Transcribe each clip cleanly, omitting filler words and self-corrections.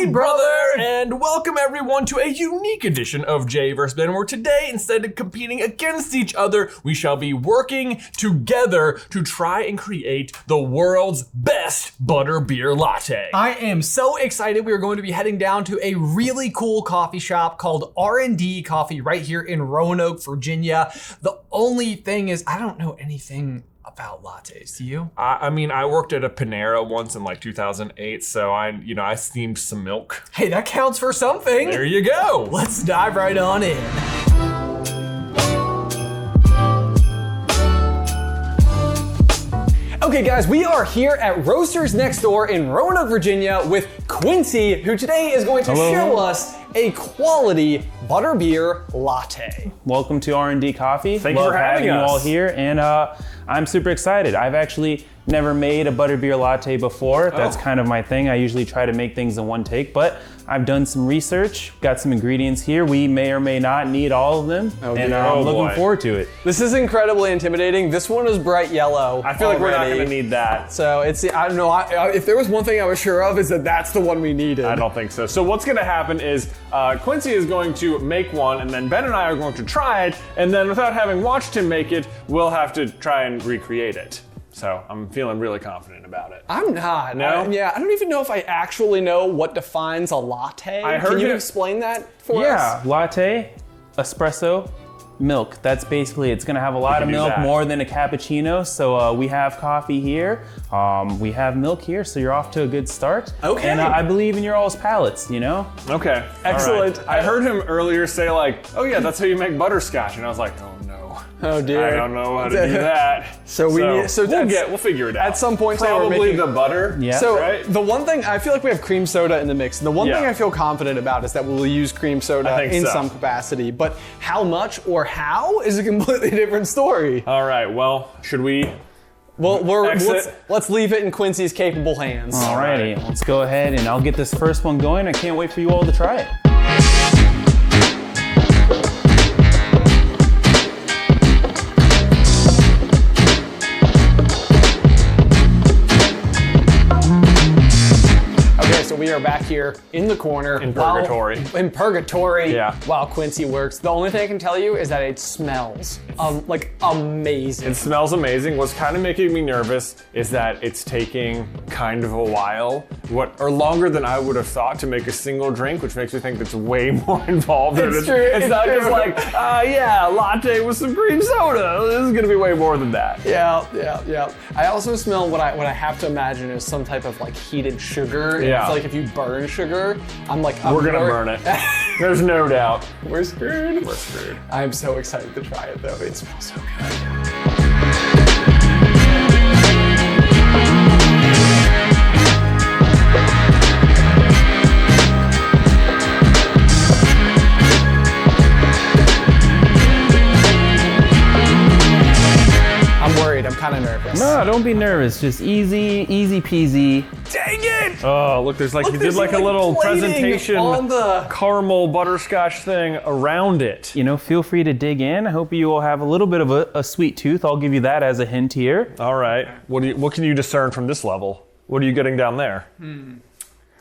Indeed, brother! And welcome everyone to a unique edition of Jay vs. Ben, where today, instead of competing against each other, we shall be working together to try and create the world's best butterbeer latte. I am so excited. We are going to be heading down to a really cool coffee shop called R&D Coffee right here in Roanoke, Virginia. The only thing is, I don't know anything about lattes. Do you? I mean, I worked at a Panera once in like 2008, so I steamed some milk. Hey, that counts for something. There you go. Let's dive right on in. Okay guys, we are here at Roasters Next Door in Roanoke, Virginia with Quincy, who today is going to show us a quality butterbeer latte. Welcome to R&D Coffee. Thank you for having you us. all here, and I'm super excited. I've actually never made a butterbeer latte before. That's kind of my thing. I usually try to make things in one take, but I've done some research, got some ingredients here. We may or may not need all of them, and I'm looking forward to it. This is incredibly intimidating. This one is bright yellow. I feel like we're not going to need that. So it's, I don't know, if there was one thing I was sure of is that that's the one we needed. I don't think so. So what's going to happen is Quincy is going to make one, and then Ben and I are going to try it, and then without having watched him make it, we'll have to try and recreate it. So I'm feeling really confident about it. I'm not. No? I don't even know if I actually know what defines a latte. I heard Can you it- explain that for us? Yeah, latte, espresso, milk. That's basically, it's gonna have a lot of do milk, that. more than a cappuccino. So we have coffee here, we have milk here, so you're off to a good start. Okay. And I believe in your all's palates, you know? Okay. Excellent. All right. I heard him earlier say like, oh yeah, that's how you make butterscotch. And I was like, oh no. Oh dear. I don't know how to do that. So we'll figure it out. At some point today we're Probably making- the butter. Yeah. So Right? the one thing, I feel like we have cream soda in the mix. The one Yeah. thing I feel confident about is that we'll use cream soda I think in so. some capacity, but how much or how is a completely different story. All right, well, should we? Well, Exit. let's leave it in Quincy's capable hands. Alrighty, let's go ahead and I'll get this first one going. I can't wait for you all to try it. So we are back here in the corner. In purgatory. In purgatory. Yeah. While Quincy works. The only thing I can tell you is that it smells like amazing. It smells amazing. What's kind of making me nervous is that it's taking kind of a while, or longer than I would have thought to make a single drink, which makes me think it's way more involved. It's true, It's it's not true. just like, yeah, latte with some cream soda. This is gonna be way more than that. Yeah. I also smell what I have to imagine is some type of like heated sugar. And Yeah. I feel like if you burn sugar, We're gonna burn it. There's no doubt. We're screwed. We're screwed. I'm so excited to try it though. It smells so good. I'm worried. I'm kind of nervous. No, don't be nervous. Just easy peasy. Dang it! Oh, look, there's like, he did there's like a little plating presentation on the caramel butterscotch thing around it. You know, feel free to dig in. I hope you all have a little bit of a sweet tooth. I'll give you that as a hint here. All right, what can you discern from this level? What are you getting down there?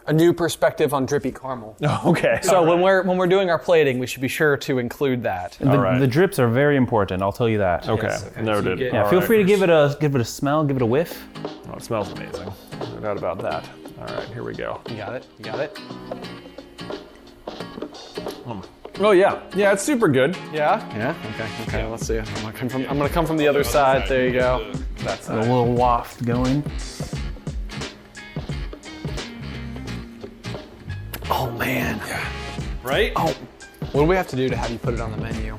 a new perspective on drippy caramel. Okay. So when we're doing our plating, we should be sure to include that. The drips are very important. I'll tell you that. Okay. Yes, okay. Noted. So you get- Yeah, feel free to give it a smell, give it a whiff. Oh, it smells amazing. No doubt about that. All right, here we go. You got it. You got it. Oh yeah, yeah, it's super good. Yeah. Yeah. Okay. Let's see. I'm gonna come from the other side. There you go. That's A little waft going. Oh man. right. Oh. What do we have to do to have you put it on the menu?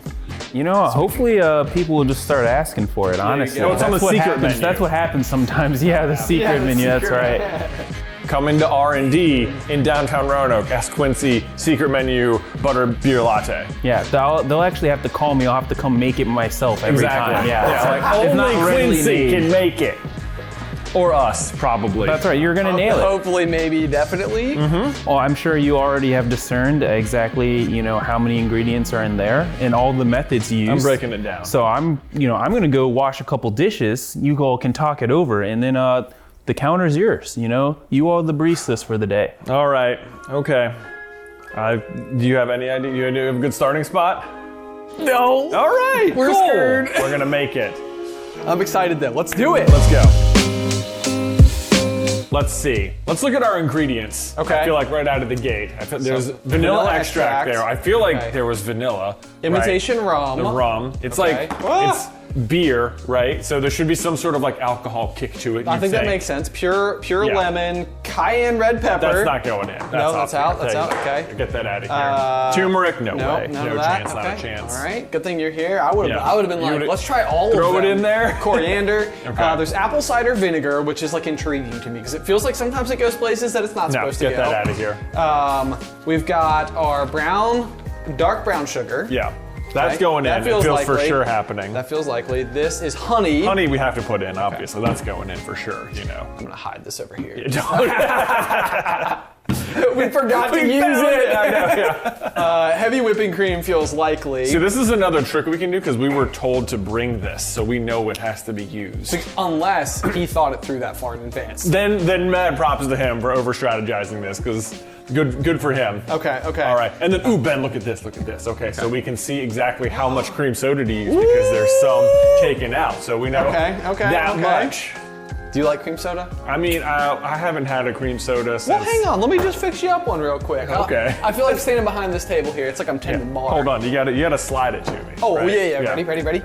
You know, hopefully people will just start asking for it, honestly. go. It's on the what secret happens. menu. That's what happens sometimes. Yeah, the secret menu, that's right. Coming to R&D in downtown Roanoke. Ask Quincy, secret menu, Butterbeer Latte. Yeah, they'll actually have to call me. I'll have to come make it myself every time. Yeah, it's like, it's not only readily Quincy made. can make it. Or us, probably. That's right, you're gonna nail it. Hopefully, maybe, definitely. Well, I'm sure you already have discerned exactly, how many ingredients are in there and all the methods you use. I'm breaking it down. So I'm gonna go wash a couple dishes. You all can talk it over, and then the counter's yours. You know, you are the baristas for the day. All right. Okay. Do you have any idea? You have a good starting spot? No. All right. We're cool. scared. We're gonna make it. I'm excited then. Let's do it. Let's go. Let's see. Let's look at our ingredients. Okay. I feel like right out of the gate. There's vanilla extract there. I feel like there was vanilla. Imitation right? rum. The rum. It's Okay. like, it's beer, right? So there should be some sort of like alcohol kick to it. I think that makes sense. Pure Yeah. lemon, cayenne red pepper. That's not going in. That's out. That's out. Okay. Get that out of here. Turmeric, no way. None No of that. chance, Okay. not a chance. All right. Good thing you're here. I would have been You like, would've- let's try all of them. Throw it in there. Coriander. Okay. There's apple cider vinegar, which is like intriguing to me because it feels like sometimes it goes places that it's not No, supposed to get go. that out of here. We've got our dark brown sugar. Yeah. That's Okay. going in. That It feels feels for likely. sure happening. That feels likely. This is honey. Honey we have to put in, obviously. That's going in for sure, you know. I'm gonna hide this over here. Don't- We forgot to use found it. I know, yeah. Heavy whipping cream feels likely. See, this is another trick we can do because we were told to bring this, so we know it has to be used. Unless he thought it through that far in advance. Then mad props to him for over strategizing this because good for him. Okay. All right, and then, ooh, Ben, look at this. Okay, so we can see exactly how much cream soda to use because there's some taken out, so we know that much. Do you like cream soda? I mean, I haven't had a cream soda since. Well, hang on. Let me just fix you up one real quick. Okay. I feel like standing behind this table here. It's like I'm tending bar. Hold on, you gotta slide it to me. Oh, right? yeah. Ready?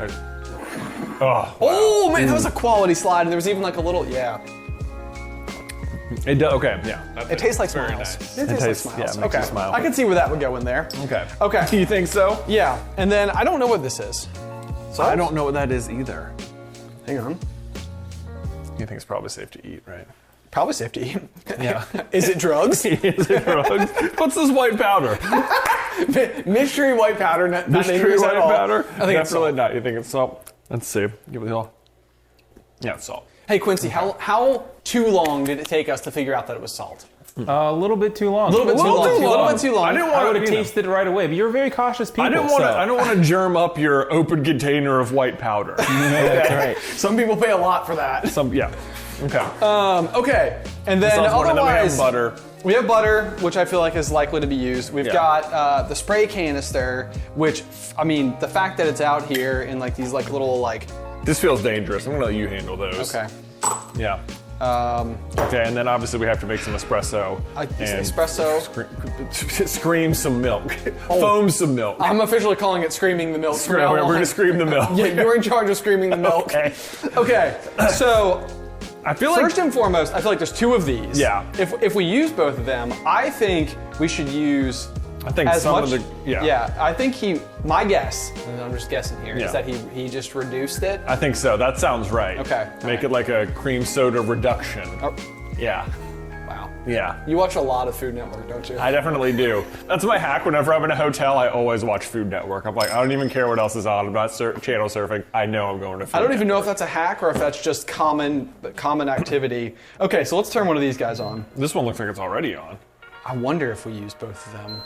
Oh, Oh, man, that was a quality slide. And there was even like a little, it does. Okay, yeah. It tastes like very smiles. nice. It tastes like smiles. Yeah, makes Okay. you smile. I can see where that would go in there. Okay. Okay. Do you think so? Yeah. And then I don't know what this is. So I don't know what that is either. Hang on. You think it's probably safe to eat, right? Probably safe to eat. Yeah. Is it drugs? Is it drugs? What's this white powder? Mystery white powder. Not Mystery dangerous white at all. powder? I think it's Definitely salt. not. You think it's salt? Let's see. Give it the all. Yeah, it's salt. Hey Quincy, how too long did it take us to figure out that it was salt? A little bit too long. A little bit too long. I didn't I want would have to tasted it right away, but you're very cautious people. I don't want to germ up your open container of white powder. That's right. Some people pay a lot for that. Yeah. Okay. Okay, and then Sounds one, and then we have otherwise, butter. we have butter, which I feel like is likely to be used. We've got the spray canister, which, I mean, the fact that it's out here in like these like little like. This feels dangerous. I'm gonna let you handle those. Okay. Yeah. Okay, and then obviously we have to make some espresso. Espresso. Scream some milk. Foam some milk. I'm officially calling it screaming the milk. from now We're on. gonna scream the milk. Yeah, you're in charge of screaming the milk. Okay. Okay, so I feel like first and foremost, I feel like there's two of these. Yeah. If we use both of them, I think we should use. I think as some much, of the I think my guess, and I'm just guessing here, is that he just reduced it. I think so. That sounds right. Okay. Make it like a cream soda reduction. Oh, Yeah. wow. Yeah. You watch a lot of Food Network, don't you? I definitely do. That's my hack. Whenever I'm in a hotel, I always watch Food Network. I'm like, I don't even care what else is on. I'm not channel surfing. I know I'm going to Food I don't even know Network. if that's a hack or if that's just common activity. Okay, so let's turn one of these guys on. This one looks like it's already on. I wonder if we use both of them.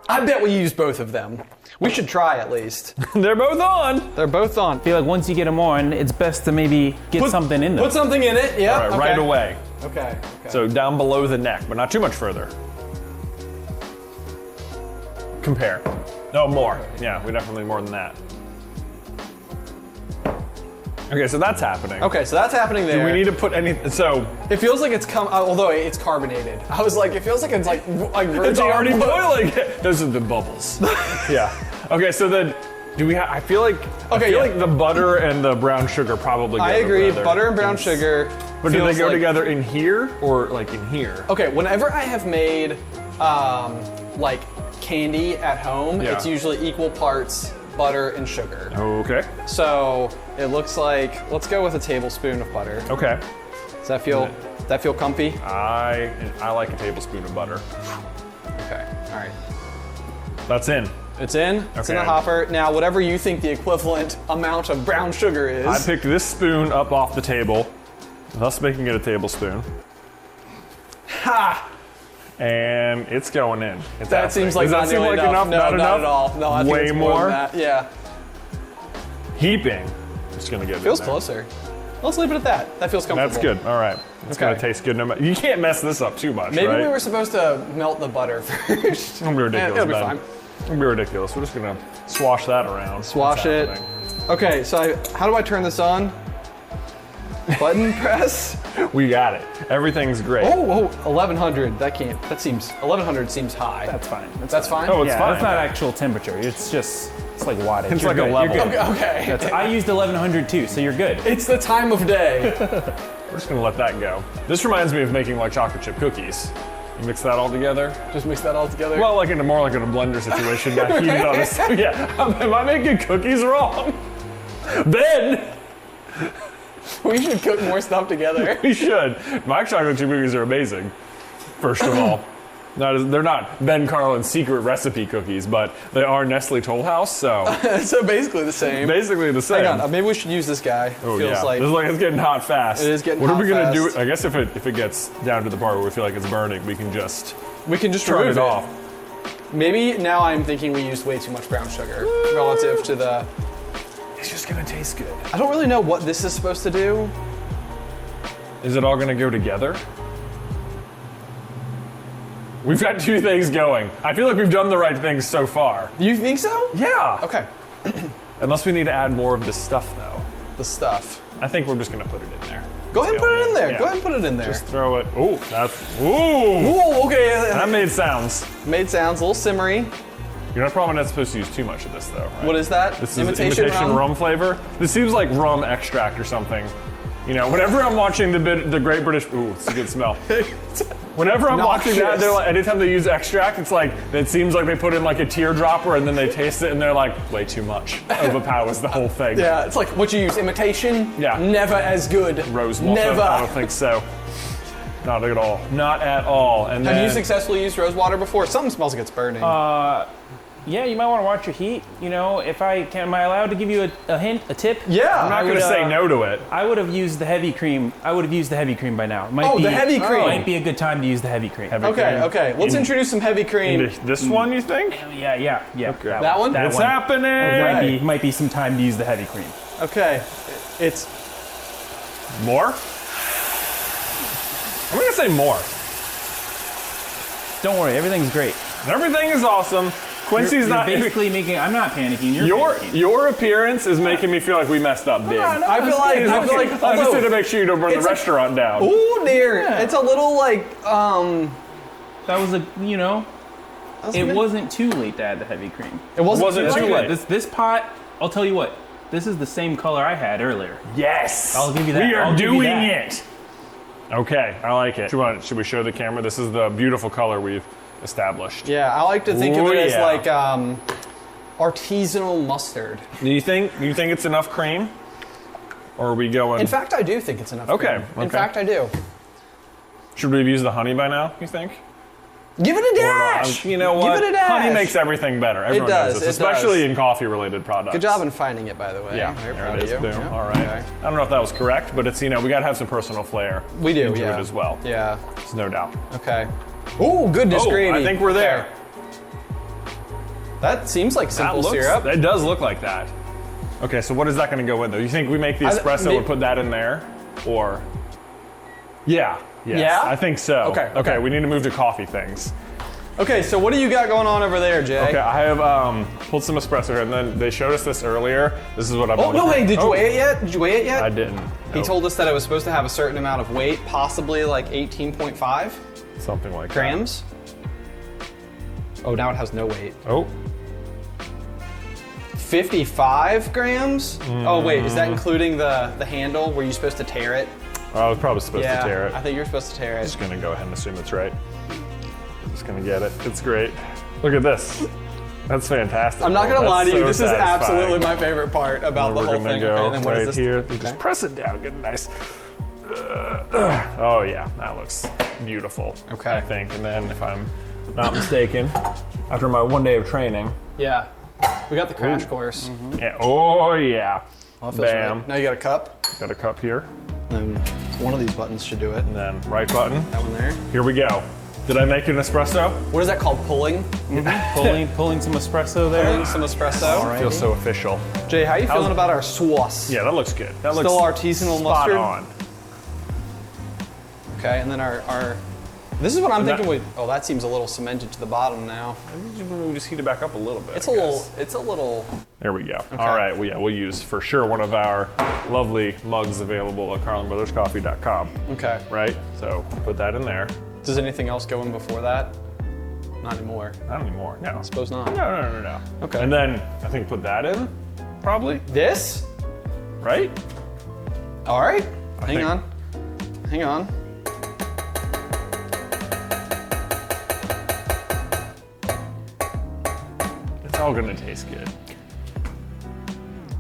I bet we use both of them. We should try at least. They're both on. They're both on. I feel like once you get them on, it's best to maybe get something in them. Put something in it, yeah. All right, right away. Okay. So down below the neck, but not too much further. Compare. No, more. Yeah, we definitely need more than that. Okay, so that's happening. Okay, so that's happening there. Do we need to put any? So It feels like it's although it's carbonated. I was like, it feels like it's like it's already boiling. Those are the bubbles. Yeah. Okay, so then do we? I feel like like the butter and the brown sugar probably. Go I agree. together. Butter and brown sugar. But do they feels go like- together in here or like in here? Okay, whenever I have made like candy at home, Yeah. it's usually equal parts butter and sugar. Okay. So it looks like, let's go with a tablespoon of butter. Okay. Does that feel comfy? I like a tablespoon of butter. Okay, all right. That's in. It's in. It's in the Okay. hopper. Now, whatever you think the equivalent amount of brown sugar is. I picked this spoon up off the table, thus making it a tablespoon. Ha! And it's going in. It's That happening. seems like Does that not seem nearly like enough? No, Not enough? at all. No, I think Way it's more more? than that. Yeah. Heaping. Just gonna get Feels in there. closer. Let's leave it at that. That feels comfortable. That's good. All right. It's gonna taste good. No matter. You can't mess this up too much. Maybe right? we were supposed to melt the butter first. It'll be ridiculous. It'll be Ben. fine. It'll be ridiculous. We're just gonna swash that around. Swash it. Okay, so how do I turn this on? Button press. We got it. Everything's great. Oh, 1100. That 1100 seems high. That's fine. That's fine? Oh, it's Yeah, fine. that's not actual temperature. It's like wattage. It's You're like a good. level. You're good. Okay. I used 1100 too, so you're good. It's the time of day. We're just gonna let that go. This reminds me of making like chocolate chip cookies. You mix that all together. Just mix that all together. Well, like more like in a blender situation. Not heated on this. Yeah. Am I making cookies wrong? Ben. we should cook more stuff together. We should. My chocolate chip cookies are amazing. First of all. They're not Ben Carlin's secret recipe cookies, but they are Nestle Toll House, so So basically the same. basically the same. Hang on, maybe we should use this guy. Oh Feels yeah, like this is like it's getting hot fast. It is getting What hot are we gonna fast. do? I guess if it gets down to the part where we feel like it's burning, we can just turn remove it off. Maybe now I'm thinking we used way too much brown sugar relative to the. It's just gonna taste good. I don't really know what this is supposed to do. Is it all gonna go together? We've got two things going. I feel like we've done the right things so far. You think so? Yeah. Okay. Unless we need to add more of this stuff, though. The stuff. I think we're just gonna put it in there. Go ahead and put it in there. Yeah. Go ahead and put it in there. Just throw it. Ooh, that's. Ooh. Ooh, okay. That made sounds. Made sounds a little simmery. You're probably not supposed to use too much of this, though. Right? What is that? This is imitation rum flavor. This seems like rum extract or something. You know, whenever I'm watching the Great British, ooh, it's a good smell. Whenever I'm watching that, they're like, anytime they use extract, it's like it seems like they put in like a teardropper and then they taste it and they're like, way too much. Overpowers the whole thing. Yeah, it's like what you use, imitation. Yeah. Never as good. Rose water. Never. I don't think so. Not at all. Not at all. And Have then, you successfully used rose water before? Something smells like it's burning. Yeah, you might want to watch your heat. You know, am I allowed to give you a hint, a tip? yeah. I'm not going to say no to it. I would have used the heavy cream. I would have used the heavy cream by now. the heavy cream. Might be a good time to use the heavy cream. Okay. Let's introduce some heavy cream. This one, you think? Yeah. Okay. That one? It's happening. Might be some time to use the heavy cream. Okay. It's More? I'm going to say more. Don't worry, everything's great. Everything is awesome. Quincy's You're not. basically making. I'm not panicking. You're panicking. Your appearance is making me feel like we messed up big. I feel like I just although- need to make sure you don't burn the It's a- restaurant down. Ooh dear. Yeah. It's a little like That was it good. wasn't too late to add the heavy cream. It wasn't Wasn't too late. This pot, I'll tell you what. This is the same color I had earlier. Yes. I'll give you that. We are I'll give you doing that. it. Okay, I like it. Should we show the camera? This is the beautiful color we've established. Yeah, I like to think of Ooh, it as yeah. like artisanal mustard. Do you think it's enough cream? Or are we going? In fact, I do think it's enough. Okay, cream. In okay. fact, I do. Should we have used the honey by now, you think? Give it a Or dash. not? You know what? Give it a dash. Honey makes everything better. Everyone does, knows this, it especially does. in coffee-related products. Good job in finding it, by the way. Yeah, Very there proud it is. of you. Boom. Yeah, All right. okay. I don't know if that was correct, but it's we got to have some personal flair. We do, into yeah. it as well. Yeah. There's no doubt. Okay. Ooh, goodness Oh, gravy. I think we're there. That seems like simple syrup. It does look like that. Okay, so what is that going to go in though? You think we make the espresso and put that in there, or? Yeah. Yes, Yeah? I think so. Okay. We need to move to coffee things. Okay, so what do you got going on over there, Jay? Okay, I have pulled some espresso here, and then they showed us this earlier. This is what I'm. Oh, no, wait, did you weigh it yet? Did you weigh it yet? I didn't. He Nope. told us that it was supposed to have a certain amount of weight, possibly like 18.5 something like grams. Oh, now it has no weight. that. Oh. 55 grams? Oh, wait, is that including the handle? Were you supposed to tear it? I was probably supposed to tear it. I think you're supposed to tear it. Just gonna go ahead and assume it's right. Just gonna get it. It's great. Look at this. That's fantastic. I'm not gonna lie to you, That's this so is absolutely satisfying. my favorite part about the We're whole gonna thing. go Okay, and then what right is this? here. You Okay. just press it down, get it nice. Oh yeah, that looks beautiful. Okay. I think. And then, if I'm not mistaken, after my 1 day of training, Yeah. We got the crash course. yeah. Oh yeah. Well, that feels Bam. right. Now you got a cup. Got a cup here, And one of these buttons should do it. and then right button. That one there. Here we go. Did I make an espresso? What is that called? Pulling? Pulling some espresso there. Pulling some espresso. All right. Feels so official. Jay, how are you feeling about our sauce? Yeah, that looks good. That looks still artisanal spot mustard. on. Okay, and then our this is what I'm thinking. Oh, that seems a little cemented to the bottom now. We just heat it back up a little bit. It's a little. There we go. Okay. All right. Well, yeah, we'll use for sure one of our lovely mugs available at CarlinBrothersCoffee.com. Okay. Right. So put that in there. Does anything else go in before that? Not anymore. Not anymore. No. Suppose not. No. Okay. And then I think put that in, probably. This? Right. All right. Hang on. It's all gonna taste good.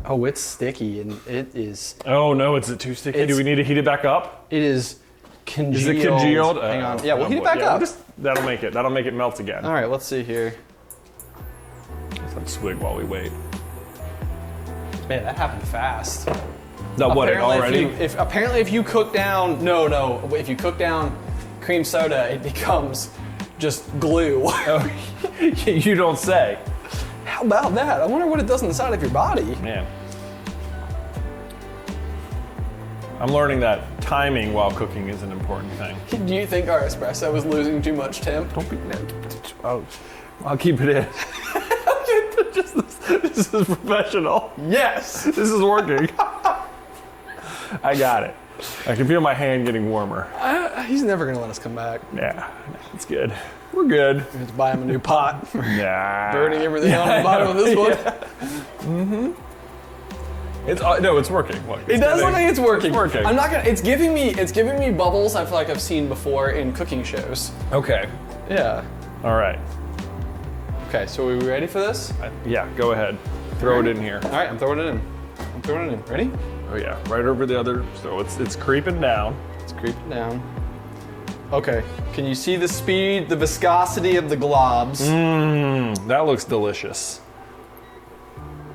Oh, it's sticky and it is. Oh no, is it too sticky? Do we need to heat it back up? It is congealed. Is it congealed? Hang on. Yeah, we'll heat it back up. That'll make it melt again. All right, let's see here. Let's have a swig while we wait. Man, that happened fast. That what, already? Apparently if you cook down, if you cook down cream soda, it becomes just glue. Oh, you don't say. How about that? I wonder what it does inside of your body. Man. I'm learning that timing while cooking is an important thing. Do you think our espresso is losing too much temp? Don't be. Oh, I'll keep it in. This is professional. Yes! This is working. I got it. I can feel my hand getting warmer. He's never gonna let us come back. Yeah, it's good. We're good. We have to buy him a new pot. Nah. Burning everything on the bottom of this one. Mm-hmm. It's working. Look, It does look like it's working. It's working. I'm not gonna. It's giving me bubbles. I feel like I've seen before in cooking shows. Okay. Yeah. All right. Okay. So are we ready for this? Yeah. Go ahead. Throw it in here. All right. I'm throwing it in. Ready? Oh yeah. Right over the other. So it's creeping down. It's creeping down. Okay. Can you see the speed, the viscosity of the globs? That looks delicious.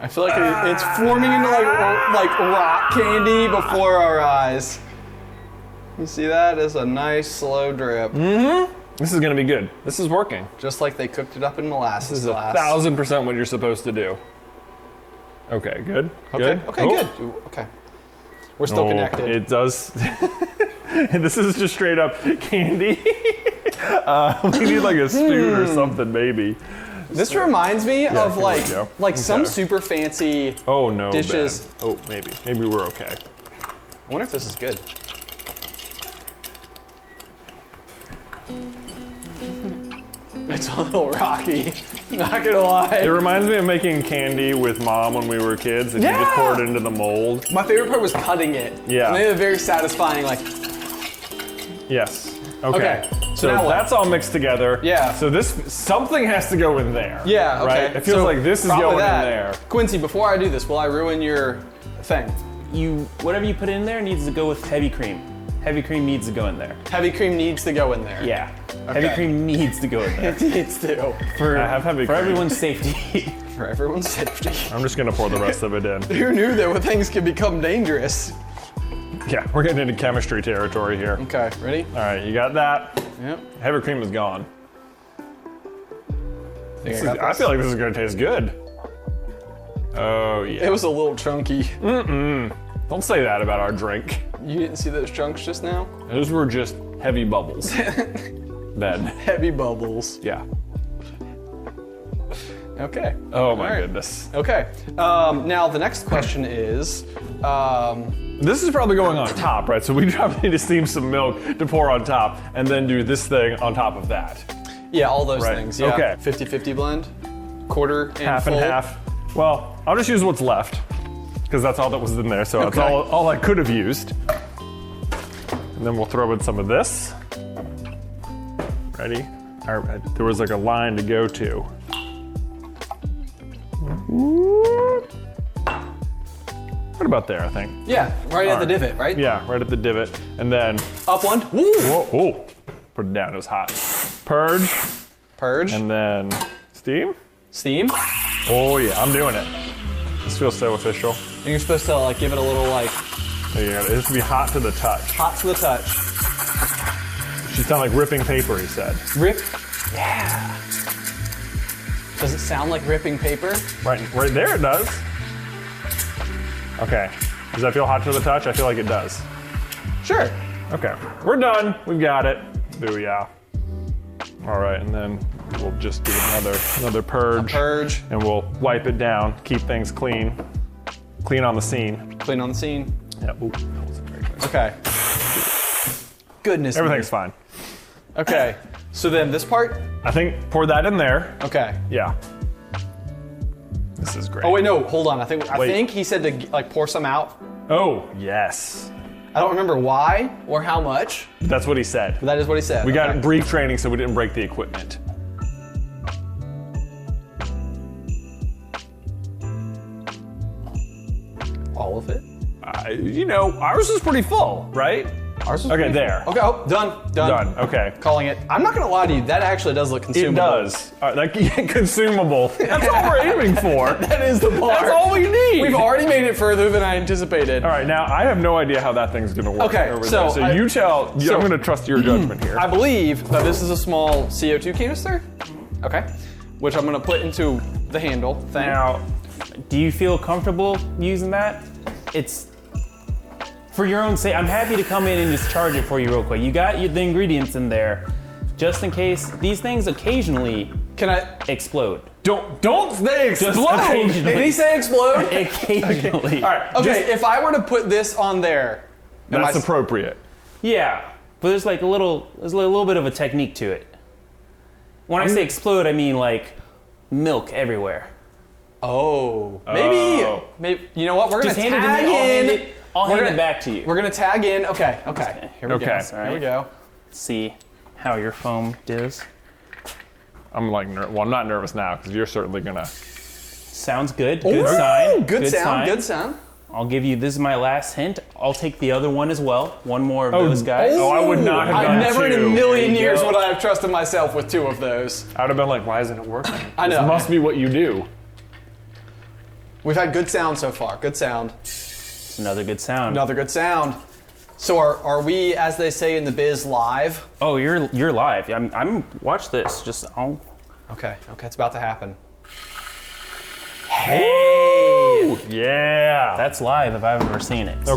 I feel like it's forming into like rock candy before our eyes. You see that? It's a nice slow drip. This is gonna be good. This is working. Just like they cooked it up in molasses. This is glass. 1000% what you're supposed to do. Okay, good. Okay, Good. okay, Oh. good. Okay. We're still Oh, connected. It does. This is just straight up candy. We need like a spoon or something, maybe. This reminds me of here we go. some Okay. super fancy. Oh no. Dishes. Ben. Oh, maybe. Maybe we're okay. I wonder if this is good. It's a little rocky. Not gonna lie. It reminds me of making candy with mom when we were kids, and you just pour it into the mold. My favorite part was cutting it. Yeah. And they had a very satisfying Yes. Okay. So now what? that's all mixed together. Yeah. So something has to go in there. Yeah, okay. Right? It feels So like this is probably going that. in there. Quincy, before I do this, will I ruin your thing? Whatever you put in there needs to go with heavy cream. Heavy cream needs to go in there. Heavy cream needs to go in there. Yeah. Heavy cream needs to go in there. It needs to. For, I have heavy for cream. everyone's safety. For everyone's safety. I'm just gonna pour the rest of it in. Who knew that things could become dangerous? Yeah, we're getting into chemistry territory here. Okay, ready? All right, you got that. Yep. Heavy cream is gone. I I feel like this is gonna taste good. Oh yeah. It was a little chunky. Don't say that about our drink. You didn't see those chunks just now? Those were just heavy bubbles. Ben. Heavy bubbles. Yeah. Okay. Oh my All right. goodness. Okay. Now the next question is, This is probably going on top, right? So we probably need to steam some milk to pour on top and then do this thing on top of that. yeah, all those Right. things. Yeah. Okay. 50-50 blend, quarter and Half full. and half. Well, I'll just use what's left because that's all that was in there. So Okay. that's all I could have used. And then we'll throw in some of this. Ready? There was like a line to go to. Right about there, I think. Yeah, right at the divot, right? Yeah, right at the divot. And then, Up one. Woo! whoa, oh, put it down, it was hot. Purge, Purge. and then steam. Steam. Oh yeah, I'm doing it. This feels so official. And you're supposed to like give it a little like There you go. It has to be hot to the touch. hot to the touch. Should sound like ripping paper, he said. Rip. Yeah. Does it sound like ripping paper? Right there it does. Okay. Does that feel hot to the touch? I feel like it does. Sure. Okay. We're done. We've got it. Booyah. All right, and then we'll just do another purge. Purge. And we'll wipe it down. Keep things clean. Clean on the scene. Clean on the scene. Yeah. Ooh, that wasn't very good. Okay. Goodness. Everything's fine. Okay. So then this part? I think pour that in there. Okay. Yeah. This is great. Oh wait, no, hold on. I think he said to like pour some out. Oh, yes. I don't remember why or how much. That's what he said. But that is what he said. We got brief training so we didn't break the equipment. All of it? Ours is pretty full, right? Ours was Okay, pretty there. full. Okay, oh, done. Done. Okay. Calling it. I'm not gonna lie to you, that actually does look It consumable. does. Consumable. That's all we're aiming for. That is the bar. That's all we need. We've already made it further than I anticipated. All right, now I have no idea how that thing's gonna work. Okay, over so there. So I- you tell. I'm gonna trust your judgment here. I believe that this is a small CO2 canister. Okay. Which I'm gonna put into the handle thing. Now, do you feel comfortable using that? It's for your own sake. I'm happy to come in and just charge it for you real quick. You got the ingredients in there, just in case. These things occasionally Can I? explode. Don't say explode. occasionally. Did he say explode? Occasionally. All right. Okay, if I were to put this on there, am That's I- appropriate. Yeah, but there's like a little bit of a technique to it. When I say explode, I mean like milk everywhere. Oh, maybe. Oh. Maybe. You know what? We're gonna Just hand it to tag me. in. I'll We're hand gonna- it back to you. We're gonna tag in. Okay. Here we Okay. go. All Here we go. See how your foam does. I'm like, I'm not nervous now because you're certainly gonna. Sounds good. Good Ooh, sign. Good sound. sign. Good sound. I'll give you, this is my last hint. I'll take the other one as well. One more of those guys. Oh, I would not have I done never in a two. million There you years go. would I have trusted myself with two of those. I would have been like, why isn't it working? I know. This must be what you do. We've had good sound so far. Good sound. It's another good sound. Another good sound. So are we, as they say in the biz, live? Oh, you're live. I'm watch this. Just Okay. It's about to happen. Hey, Yeah. that's live if I've ever seen it. So.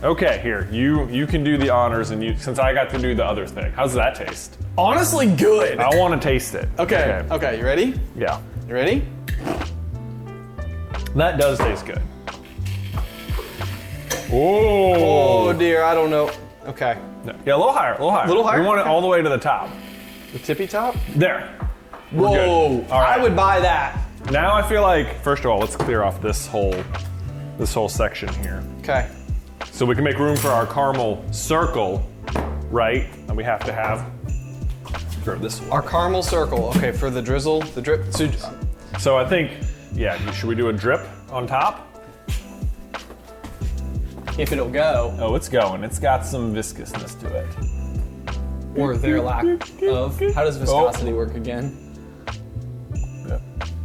Okay. Here, you can do the honors, and since I got to do the other thing. How's that taste? Honestly, good. I want to taste it. Okay. You ready? Yeah. You ready? That does taste good. Oh. Oh dear, I don't know. Okay. Yeah, a little higher. Little higher? We want it all the way to the top. The tippy top? There. We're Whoa. good. All right. I would buy that. Now I feel like, first of all, let's clear off this whole section here. Okay. So we can make room for our caramel circle, right? And we have to have. Throw this one. Our caramel circle. Okay, for the drizzle, the drip. So I think, yeah, should we do a drip on top? If it'll go. Oh, it's going. It's got some viscousness to it. Or their lack of. How does viscosity work again?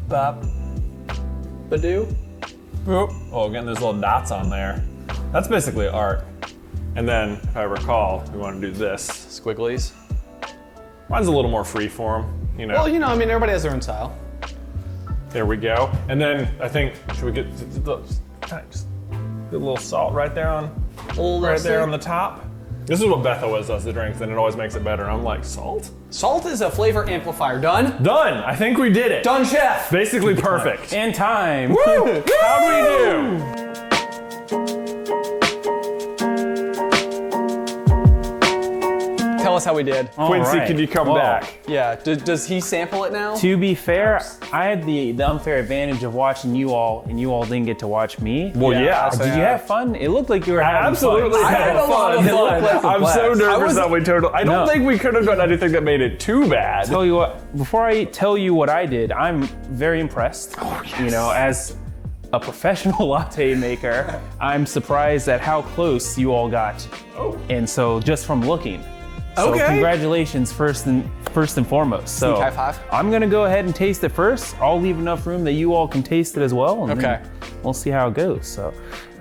Bop. Badoo? Boop. Oh, again, there's little dots on there. That's basically art. And then, if I recall, we want to do this. Squigglies. Mine's a little more freeform, you know. Well, you know, I mean, everybody has their own style. There we go. And then I think, should we get just a little salt right there on the top? This is what Beth always does the drinks, and it always makes it better. I'm like, salt? Salt is a flavor amplifier. Done? Done. I think we did it. Done, chef. Basically perfect. And time. Woo! How'd we do? Tell us how we did. Quincy, right. can you come Whoa. back? Yeah. Does he sample it now? To be fair, I had the unfair advantage of watching you all, and you all didn't get to watch me. Well, yeah. so Did you have fun? It looked like you were having Absolutely. fun. I had a lot of It looked fun. like a I'm so blast. nervous that we totally. I don't No. think we could have done anything that made it too bad. Tell you what, before I tell you what I did, I'm very impressed. Oh, yes. You know, as a professional latte maker, I'm surprised at how close you all got. Oh. And so just from looking. So Okay. congratulations first and foremost. So Sneak high five. I'm gonna go ahead and taste it first. I'll leave enough room that you all can taste it as well. And Okay. then we'll see how it goes. So,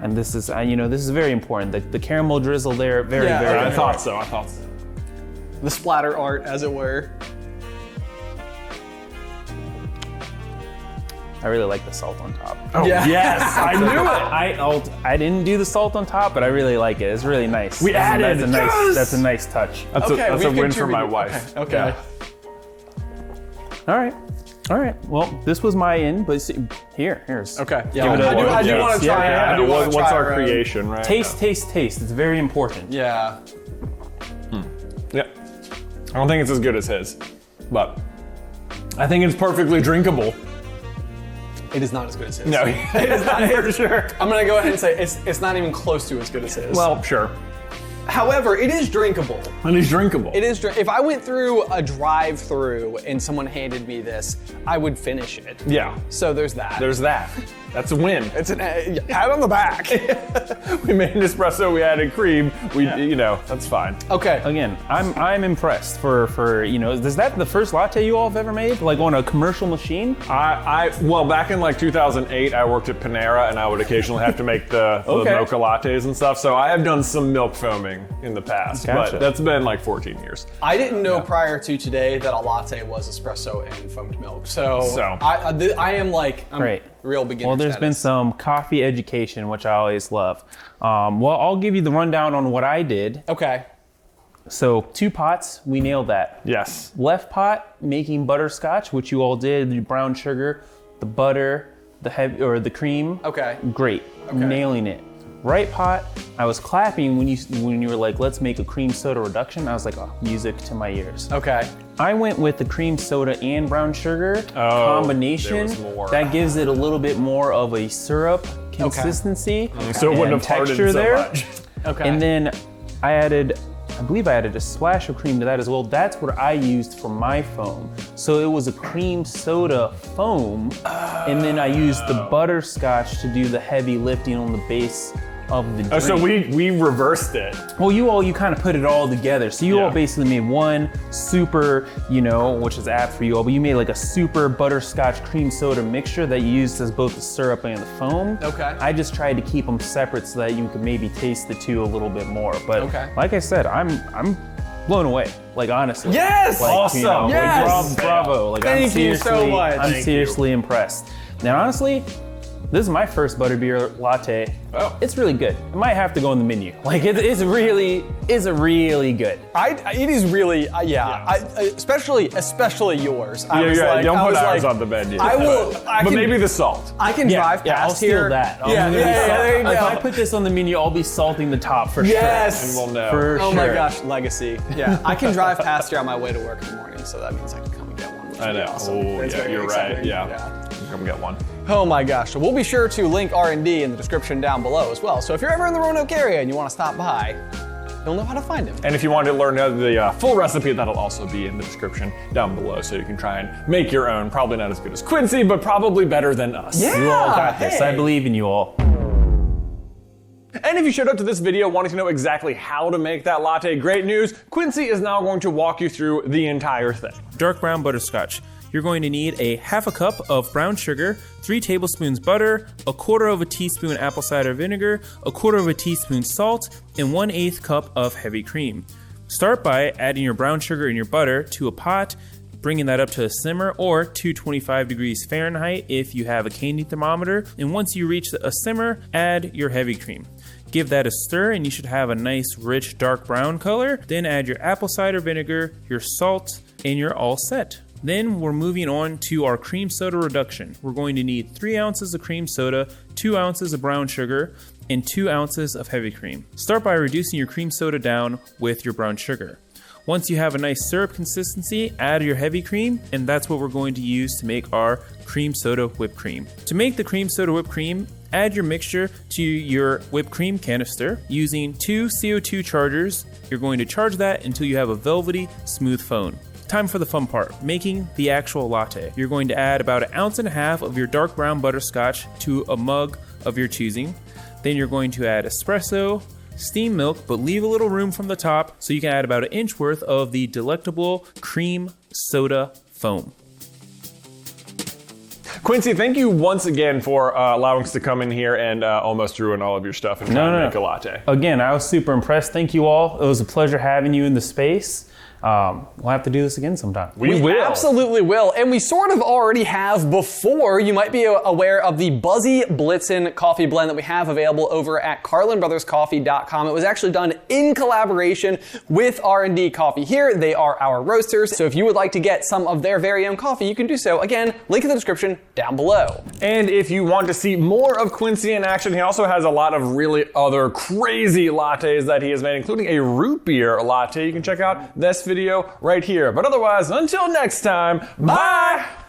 and this is, this is very important. The caramel drizzle there, very, Yeah, very okay. I important. thought so. the splatter art, as it were. I really like the salt on top. Oh, Yeah. yes, I knew it. I didn't do the salt on top, but I really like it. It's really nice. We added, That's a nice touch. That's Okay, a we've win for my contributed. wife. Okay. All right. Well, this was my in, but here's. Okay. Give it a I do look. want to try it. I do want to What's try our it. creation, right? Taste. It's very important. Yeah. Yeah. I don't think it's as good as his, but I think it's perfectly drinkable. It is not as good as his. No, it is not for sure. I'm gonna go ahead and say it's not even close to as good as his. Well, sure. however, it is drinkable. And it's drinkable. It is. If I went through a drive-through and someone handed me this, I would finish it. Yeah. So there's that. There's that. That's a win. It's an pat on the back. We made an espresso. We added cream. That's fine. Okay. Again, I'm impressed for is that the first latte you all have ever made? Like on a commercial machine? Well, back in like 2008, I worked at Panera, and I would occasionally have to make the mocha lattes and stuff. So I have done some milk foaming in the past, Gotcha. but that's been like 14 years. I didn't know prior to today that a latte was espresso and foamed milk. So I am like Great. real beginner. Well, there's been some coffee education, which I always love. Well, I'll give you the rundown on what I did. Okay. So 2 pots, we nailed that. Yes. Left pot, making butterscotch, which you all did, the brown sugar, the butter, the cream. Okay. Great, nailing it. Right pot, I was clapping when you were like, let's make a cream soda reduction. I was like, oh, music to my ears. Okay. I went with the cream soda and brown sugar combination. there was more. That gives it a little bit more of a syrup consistency. So it wouldn't and have hardened texture so there. much. Okay. And then I believe I added a splash of cream to that as well. That's what I used for my foam. So it was a cream soda foam, and then I used the butterscotch to do the heavy lifting on the base of the drink. Oh, so we reversed it. Well, you kind of put it all together. So you all basically made one super, which is apt for you all, but you made like a super butterscotch cream soda mixture that you used as both the syrup and the foam. Okay. I just tried to keep them separate so that you could maybe taste the two a little bit more. But like I said, I'm blown away. Like honestly. Yes! Like, Awesome. Yes! Bravo. Like Thank you so much. I'm Thank seriously impressed. Now honestly, this is my first Butterbeer Latte. Oh. It's really good. It might have to go on the menu. Like it's really good. It is really, especially yours. I was like, don't I put was ours like, on the menu. But maybe the salt. I can drive I'll past steal here. that. There you go. If I put this on the menu, I'll be salting the top for Yes. And we'll know. sure. Oh my gosh, legacy. Yeah, I can drive past here on my way to work in the morning, so that means I can come and get one. Which I would be know. awesome. Oh, That's yeah, very you're right. exciting. Yeah. Come get one. Oh my gosh. So we'll be sure to link R&D in the description down below as well. So if you're ever in the Roanoke area and you want to stop by, you'll know how to find him. And if you want to learn the full recipe, that'll also be in the description down below, so you can try and make your own. Probably not as good as Quincy, but probably better than us. Yeah. You all got this. Hey. I believe in you all. And if you showed up to this video wanting to know exactly how to make that latte, great news. Quincy is now going to walk you through the entire thing. Dark brown butterscotch. You're going to need a half a cup of brown sugar, 3 tablespoons butter, a 1/4 of a teaspoon apple cider vinegar, a 1/4 of a teaspoon salt, and 1/8 cup of heavy cream. Start by adding your brown sugar and your butter to a pot, bringing that up to a simmer or 225 degrees Fahrenheit if you have a candy thermometer. And once you reach a simmer, add your heavy cream. Give that a stir and you should have a nice rich dark brown color. Then add your apple cider vinegar, your salt, and you're all set. Then we're moving on to our cream soda reduction. We're going to need 3 ounces of cream soda, 2 ounces of brown sugar, and 2 ounces of heavy cream. Start by reducing your cream soda down with your brown sugar. Once you have a nice syrup consistency, add your heavy cream, and that's what we're going to use to make our cream soda whipped cream. To make the cream soda whipped cream, add your mixture to your whipped cream canister using 2 CO2 chargers. You're going to charge that until you have a velvety, smooth foam. Time for the fun part, making the actual latte. You're going to add about 1.5 ounces of your dark brown butterscotch to a mug of your choosing. Then you're going to add espresso, steamed milk, but leave a little room from the top so you can add about 1 inch worth of the delectable cream soda foam. Quincy, thank you once again for allowing us to come in here and almost ruin all of your stuff and try to make a latte. Again, I was super impressed. Thank you all. It was a pleasure having you in the space. we'll have to do this again sometime. We will. Absolutely will. And we sort of already have before. You might be aware of the Buzzy Blitzen coffee blend that we have available over at CarlinBrothersCoffee.com. It was actually done in collaboration with R&D Coffee here. They are our roasters. So if you would like to get some of their very own coffee, you can do so. Again, link in the description down below. And if you want to see more of Quincy in action, he also has a lot of really other crazy lattes that he has made, including a root beer latte. You can check out this video right here. But otherwise, until next time, bye!